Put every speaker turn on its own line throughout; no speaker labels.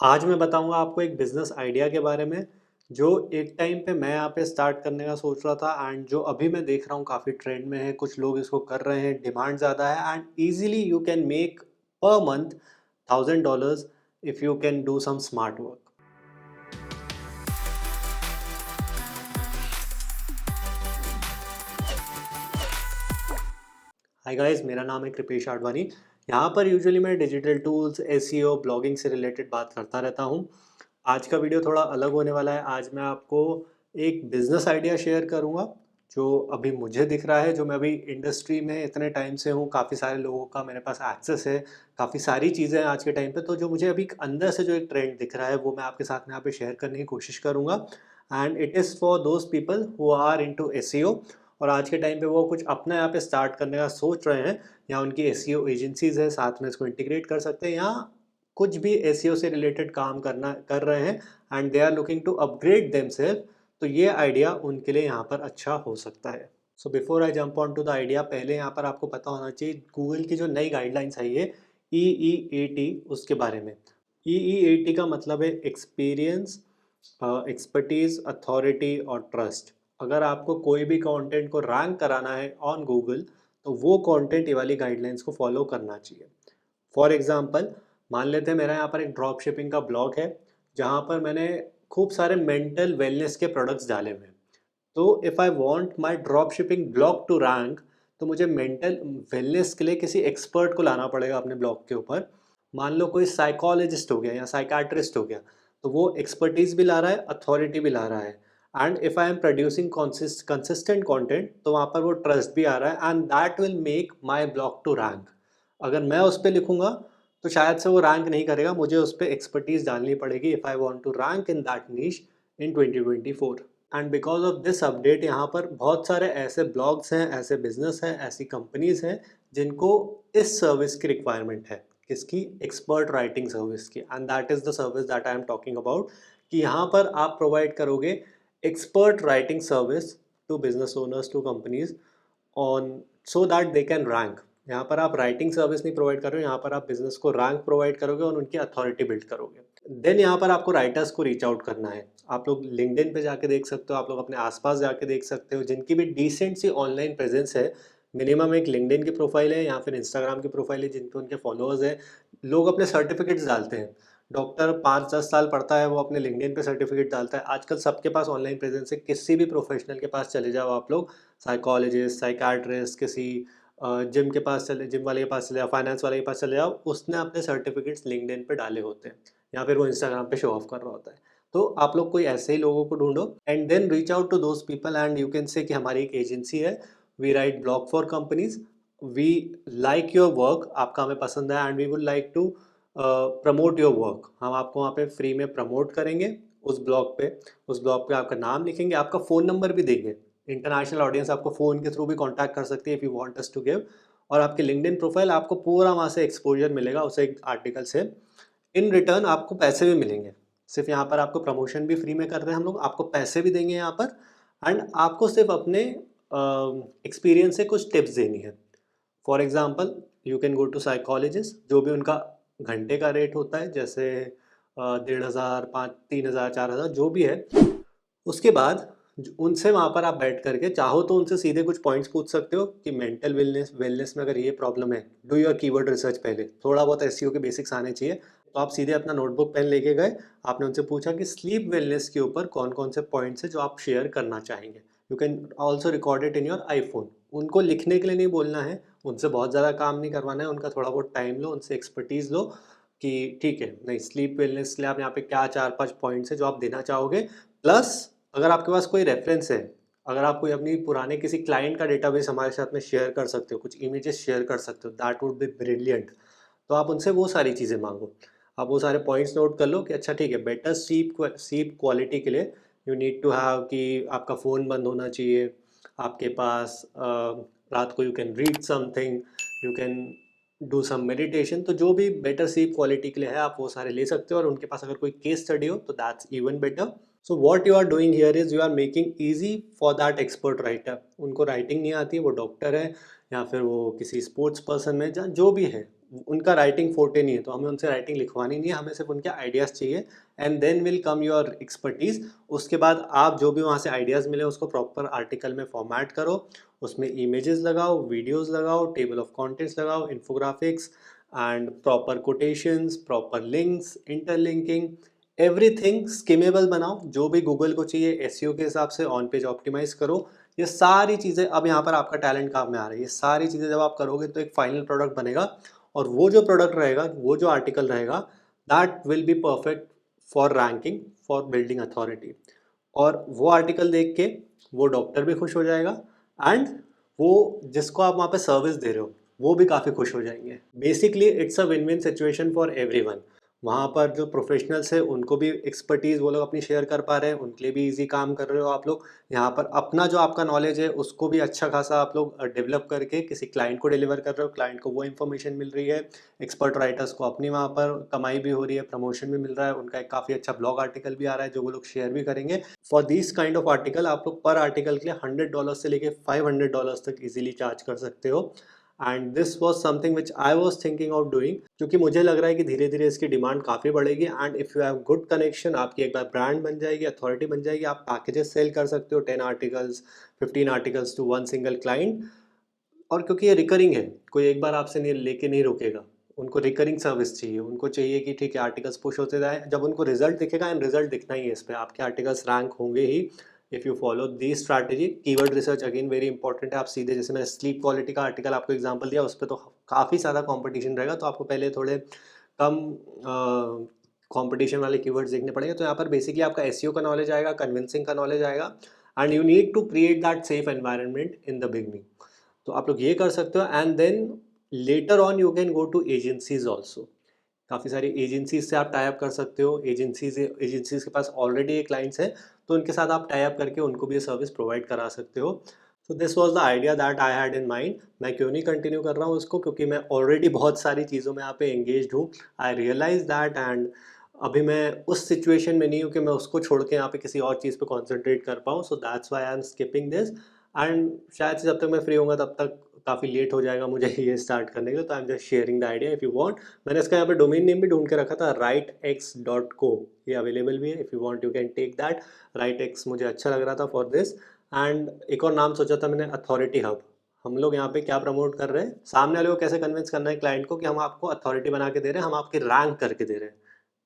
आज मैं बताऊँगा आपको एक बिज़नेस आइडिया के बारे में, जो एक टाइम पे मैं यहाँ पे स्टार्ट करने का सोच रहा था एंड जो अभी मैं देख रहा हूँ काफ़ी ट्रेंड में है, कुछ लोग इसको कर रहे हैं, डिमांड ज़्यादा है and easily you can make per month $1000 if you can do some smart work. Hi guys, मेरा नाम है कृपेश आडवाणी। यहाँ पर यूजुअली मैं डिजिटल टूल्स, एसईओ, ब्लॉगिंग से रिलेटेड बात करता रहता हूँ। आज का वीडियो थोड़ा अलग होने वाला है। आज मैं आपको एक बिज़नेस आइडिया शेयर करूँगा, जो अभी मुझे दिख रहा है, जो मैं अभी इंडस्ट्री में इतने टाइम से हूँ, काफ़ी सारे लोगों का मेरे पास एक्सेस है, काफ़ी सारी चीज़ें हैं आज के टाइम पे। तो जो मुझे अभी अंदर से जो एक ट्रेंड दिख रहा है, वो मैं आपके साथ में यहाँ पे शेयर करने की कोशिश करूँगा and it is for those people who are into SEO और आज के टाइम पे वो कुछ अपना यहाँ पे स्टार्ट करने का सोच रहे हैं या उनकी एसईओ एजेंसीज़ है, साथ में इसको इंटीग्रेट कर सकते हैं या कुछ भी एसईओ से रिलेटेड काम करना कर रहे हैं and they are looking to upgrade themselves. तो ये आइडिया उनके लिए यहाँ पर अच्छा हो सकता है। So before I jump on to the idea, पहले यहाँ पर आपको पता होना चाहिए गूगल की जो नई गाइडलाइंस आई है EEAT, उसके बारे में। EEAT का मतलब है एक्सपीरियंस, एक्सपर्टीज़, अथॉरिटी और ट्रस्ट। अगर आपको कोई भी कंटेंट को रैंक कराना है ऑन गूगल, तो वो कंटेंट ये वाली गाइडलाइंस को फॉलो करना चाहिए। फॉर एग्ज़ाम्पल, मान लेते हैं मेरा यहाँ पर एक ड्रॉप शिपिंग का ब्लॉग है, जहाँ पर मैंने खूब सारे मेंटल वेलनेस के प्रोडक्ट्स डाले हुए हैं। तो if I want my drop shipping blog to rank, तो मुझे मेंटल वेलनेस के लिए किसी एक्सपर्ट को लाना पड़ेगा अपने ब्लॉग के ऊपर। मान लो कोई साइकोलॉजिस्ट हो गया या साइकियाट्रिस्ट हो गया, तो वो एक्सपर्टीज़ भी ला रहा है, अथॉरिटी भी ला रहा है and if I am producing consistent content, तो वहाँ पर वो ट्रस्ट भी आ रहा है and that will make my blog to rank. अगर मैं उस पे लिखूँगा, तो शायद से वो रैंक नहीं करेगा, मुझे उस पे एक्सपर्टीज़ डालनी पड़ेगी if I want to rank in that niche in 2024। And because of this update यहाँ पर बहुत सारे ऐसे ब्लॉग्स हैं, ऐसे बिज़नेस हैं, ऐसी कंपनीज़ हैं, जिनको इस सर्विस की रिक्वायरमेंट है। किसकी? एक्सपर्ट राइटिंग सर्विस की and that is the service that I am talking about, कि यहाँ पर आप प्रोवाइड करोगे expert writing service to business owners, to companies on so that they can rank. यहाँ पर आप राइटिंग सर्विस नहीं प्रोवाइड कर रहे हो, यहाँ पर आप बिज़नेस को रैंक प्रोवाइड करोगे और उनकी अथॉरिटी बिल्ड करोगे। देन यहाँ पर आपको राइटर्स को रीच आउट करना है। आप लोग लिंक्डइन पे जाके देख सकते हो, आप लोग अपने आस-पास जाके देख सकते हो, जिनकी भी डिसेंट सी ऑनलाइन प्रेज़ेंस है। मिनिमम एक लिंक्डइन की प्रोफ़ाइल है या फिर इंस्टाग्राम की प्रोफ़ाइल है, जिन पे उनके फॉलोअर्स हैं। लोग अपने सर्टिफ़िकेट्स डालते हैं। डॉक्टर 5-10 साल पढ़ता है, वो अपने लिंक्डइन पे सर्टिफ़िकेट डालता है। आजकल सबके पास ऑनलाइन प्रेज़ेंस है, किसी भी प्रोफ़ेशनल के पास चले जाओ आप लोग, साइकोलॉजिस्ट, साइकियाट्रिस्ट, किसी जिम के पास चले जिम वाले के पास चले जाओ, फाइनेंस वाले के पास चले जाओ, उसने अपने सर्टिफ़िकेट्स लिंक्डइन पे डाले होते हैं या फिर वो इंस्टाग्राम पे शो ऑफ कर रहा होता है। तो आप लोग कोई ऐसे ही लोगों को ढूँढो and then reach out to those people and you can say कि हमारी एक एजेंसी है, we write blog for companies, we like your work, आपका हमें पसंद है and we would like to promote your work. हम आपको वहाँ पे फ्री में प्रमोट करेंगे उस ब्लॉग पे। उस ब्लॉग पे आपका नाम लिखेंगे, आपका फ़ोन नंबर भी देंगे। इंटरनेशनल ऑडियंस आपको फ़ोन के थ्रू भी कॉन्टैक्ट कर सकती है if you want us to give, और आपके लिंक्डइन प्रोफाइल आपको पूरा वहाँ से एक्सपोज़र मिलेगा उस एक आर्टिकल से। इन रिटर्न आपको पैसे भी मिलेंगे। सिर्फ़ यहाँ पर आपको प्रमोशन भी फ्री में कर रहे हैं हम लोग, आपको पैसे भी देंगे यहाँ पर एंड आपको सिर्फ़ अपने एक्सपीरियंस से कुछ टिप्स देनी है। For example, you can go to psychologist, जो भी उनका घंटे का रेट होता है, जैसे 1500, 5 3000, 4000 जो भी है। उसके बाद उनसे वहाँ पर आप बैठ करके चाहो तो उनसे सीधे कुछ पॉइंट्स पूछ सकते हो कि मेंटल वेलनेस वेलनेस में अगर ये प्रॉब्लम है, डू योर कीवर्ड रिसर्च पहले, थोड़ा बहुत एसईओ के बेसिक्स आने चाहिए। तो आप सीधे अपना नोटबुक पेन लेके गए, आपने उनसे पूछा कि स्लीप वेलनेस के ऊपर कौन-कौन से पॉइंट्स हैं जो आप शेयर करना चाहेंगे। You can also record it in your iPhone. उनको लिखने के लिए नहीं बोलना है, उनसे बहुत ज़्यादा काम नहीं करवाना है, उनका थोड़ा बहुत टाइम लो, उनसे एक्सपर्टीज़ लो कि ठीक है, नहीं स्लीप वेलनेस के लिए आप यहाँ पे क्या 4-5 पॉइंट्स हैं जो आप देना चाहोगे। प्लस अगर आपके पास कोई रेफ़रेंस है, अगर आप कोई अपनी पुराने किसी क्लाइंट का डेटाबेस हमारे साथ में शेयर कर सकते हो, कुछ इमेजेस शेयर कर सकते हो, दैट वुड बी ब्रिलियंट। तो आप उनसे वो सारी चीज़ें माँगो। आप वो सारे पॉइंट्स नोट कर लो कि अच्छा ठीक है, बेटर स्लीप क्वालिटी के लिए यू नीड टू हैव कि आपका फ़ोन बंद होना चाहिए, आपके पास रात को you can read something, you can do some meditation. तो जो भी बेटर स्लीप क्वालिटी के लिए है, आप वो सारे ले सकते हो और उनके पास अगर कोई केस स्टडी हो, तो that's even better. So what you are doing here is you are making easy for that expert writer. उनको राइटिंग नहीं आती है, वो डॉक्टर है या फिर वो किसी स्पोर्ट्स पर्सन में, जहाँ जो भी है, उनका राइटिंग फोर्टे नहीं है, तो हमें उनसे राइटिंग लिखवानी नहीं है, हमें सिर्फ उनके आइडियाज़ चाहिए and then will come your expertise. उसके बाद आप जो भी वहाँ से आइडियाज़ मिले उसको प्रॉपर आर्टिकल में फॉर्मेट करो, उसमें इमेजेस लगाओ, वीडियोस लगाओ, टेबल ऑफ कंटेंट्स लगाओ, infographics and proper quotations, proper links, interlinking, everything skimmable बनाओ। जो भी गूगल को चाहिए एसईओ के हिसाब से ऑन पेज ऑप्टिमाइज़ करो। ये सारी चीज़ें अब यहाँ पर आपका टैलेंट काम में आ रही है। ये सारी चीज़ें जब आप करोगे तो एक फाइनल प्रोडक्ट बनेगा और वो जो प्रोडक्ट रहेगा, वो जो आर्टिकल रहेगा, that will be perfect for ranking, for building authority. और वो आर्टिकल देख के वो डॉक्टर भी खुश हो जाएगा एंड वो जिसको आप वहाँ पे सर्विस दे रहे हो वो भी काफ़ी खुश हो जाएंगे। Basically it's a win win situation for everyone. वहाँ पर जो प्रोफेशनल्स हैं उनको भी एक्सपर्टीज़ वो लोग अपनी शेयर कर पा रहे हैं, उनके लिए भी ईजी काम कर रहे हो आप लोग। यहाँ पर अपना जो आपका नॉलेज है उसको भी अच्छा खासा आप लोग डेवलप करके किसी क्लाइंट को डिलीवर कर रहे हो, क्लाइंट को वो इन्फॉर्मेशन मिल रही है, एक्सपर्ट राइटर्स को अपनी वहाँ पर कमाई भी हो रही है, प्रमोशन भी मिल रहा है, उनका एक काफ़ी अच्छा ब्लॉग आर्टिकल भी आ रहा है जो वो लोग शेयर भी करेंगे। For this kind of article आप लोग पर आर्टिकल के लिए $100 से लेके $500 तक इजीली चार्ज कर सकते हो। And this was something which I was thinking of doing, क्योंकि मुझे लग रहा है कि धीरे धीरे इसकी डिमांड काफ़ी बढ़ेगी and if you have good connection आपकी एक बार ब्रांड बन जाएगी, अथॉरिटी बन जाएगी, आप पैकेजेस सेल कर सकते हो, 10 articles, 15 articles to one single client. और क्योंकि ये रिकरिंग है, कोई एक बार आपसे नहीं लेके नहीं रुकेगा, उनको रिकरिंग सर्विस चाहिए, उनको चाहिए कि ठीक है आर्टिकल्स पुश होते जाए, जब उनको रिजल्ट दिखेगा एंड रिजल्ट दिखना ही है इस पे, आपके आर्टिकल्स रैंक होंगे ही if you follow the strategy. Keyword research again very important है। आप सीधे जैसे मैंने स्लीप क्वालिटी का आर्टिकल आपको एग्जांपल दिया, उस पे तो काफ़ी सारा कॉम्पिटिशन रहेगा, तो आपको पहले थोड़े कम कॉम्पिटिशन वाले कीवर्ड्स देखने पड़ेंगे। तो यहाँ पर बेसिकली आपका एसईओ का नॉलेज आएगा, कन्विंसिंग का नॉलेज आएगा and you need to create that safe environment in the beginning. तो आप लोग ये कर सकते हो and then later on you can go to agencies also. काफ़ी सारी एजेंसीज से आप टाई अप कर सकते हो, एजेंसीज के पास ऑलरेडी ये क्लाइंट्स हैं, तो उनके साथ आप टाई अप करके उनको भी ये सर्विस प्रोवाइड करा सकते हो। So this was the idea that I had in mind. मैं क्यों नहीं कंटिन्यू कर रहा हूँ इसको, क्योंकि मैं ऑलरेडी बहुत सारी चीज़ों में यहाँ पे एंगेज्ड हूँ। आई रियलाइज दैट एंड अभी मैं उस सिचुएशन में नहीं हूँ कि मैं उसको छोड़ के यहाँ पे किसी और चीज़ पे कॉन्सेंट्रेट कर पाऊँ, so that's why I am skipping this and शायद से जब तक मैं फ्री होऊंगा तब तक काफ़ी लेट हो जाएगा मुझे ये स्टार्ट करने के लिए। तो I am just sharing the idea if you want. मैंने इसका यहाँ पे डोमेन नेम भी ढूंढ के रखा था, rightex.co। ये अवेलेबल भी है, if you want you can take that. rightex मुझे अच्छा लग रहा था फॉर दिस। एंड एक और नाम सोचा था मैंने, अथॉरिटी हब। हम लोग यहाँ पे क्या प्रमोट कर रहे हैं, सामने वाले को कैसे कन्विंस करना है क्लाइंट को कि हम आपको अथॉरिटी बना के दे रहे हैं, हम आपकी रैंक करके दे रहे हैं।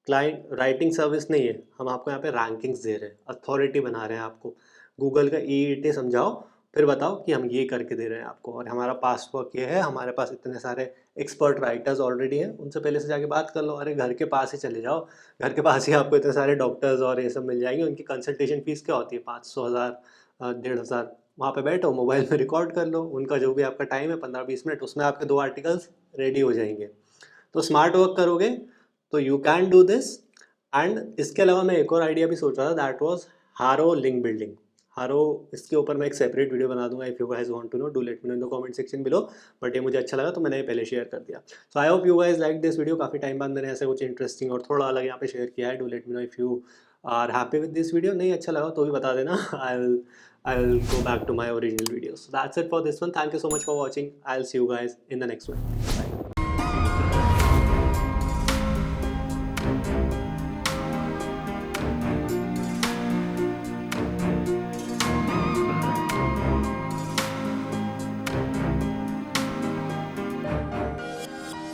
क्लाइंट राइटिंग सर्विस नहीं है, हम आपको यहाँ पे रैंकिंग्स दे रहे हैं, अथॉरिटी बना रहे हैं आपको। गूगल का ईईटी समझाओ, फिर बताओ कि हम ये करके दे रहे हैं आपको, और हमारा पास वर्क ये है, हमारे पास इतने सारे एक्सपर्ट राइटर्स ऑलरेडी हैं, उनसे पहले से जाके बात कर लो। अरे घर के पास ही चले जाओ, घर के पास ही आपको इतने सारे डॉक्टर्स और ये सब मिल जाएंगे। उनकी कंसल्टेशन फीस क्या होती है, 500, 1000, 1500। वहाँ पे बैठो, मोबाइल में रिकॉर्ड कर लो, उनका जो भी आपका टाइम है 15-20 मिनट, उसमें आपके 2 आर्टिकल्स रेडी हो जाएंगे। तो स्मार्ट वर्क करोगे तो you can do this. And इसके अलावा मैं एक और आइडिया भी सोच रहा था, that was HARO link building. HARO, इसके ऊपर मैं एक सेपरेट वीडियो बना दूंगा, if you guys want to know do let me know in the comment section below. But ये मुझे अच्छा लगा तो मैंने ये पहले शेयर कर दिया। So I hope you guys like this video. काफ़ी टाइम बाद मैंने ऐसा कुछ इंटरेस्टिंग और थोड़ा अलग यहाँ पे शेयर किया है। Do let me know if you are happy with this video. नहीं अच्छा लगा तो भी बता देना, I will go back to my original video. So that's it for this one. Thank you so much for watching. I will see you guys in the next one. Bye.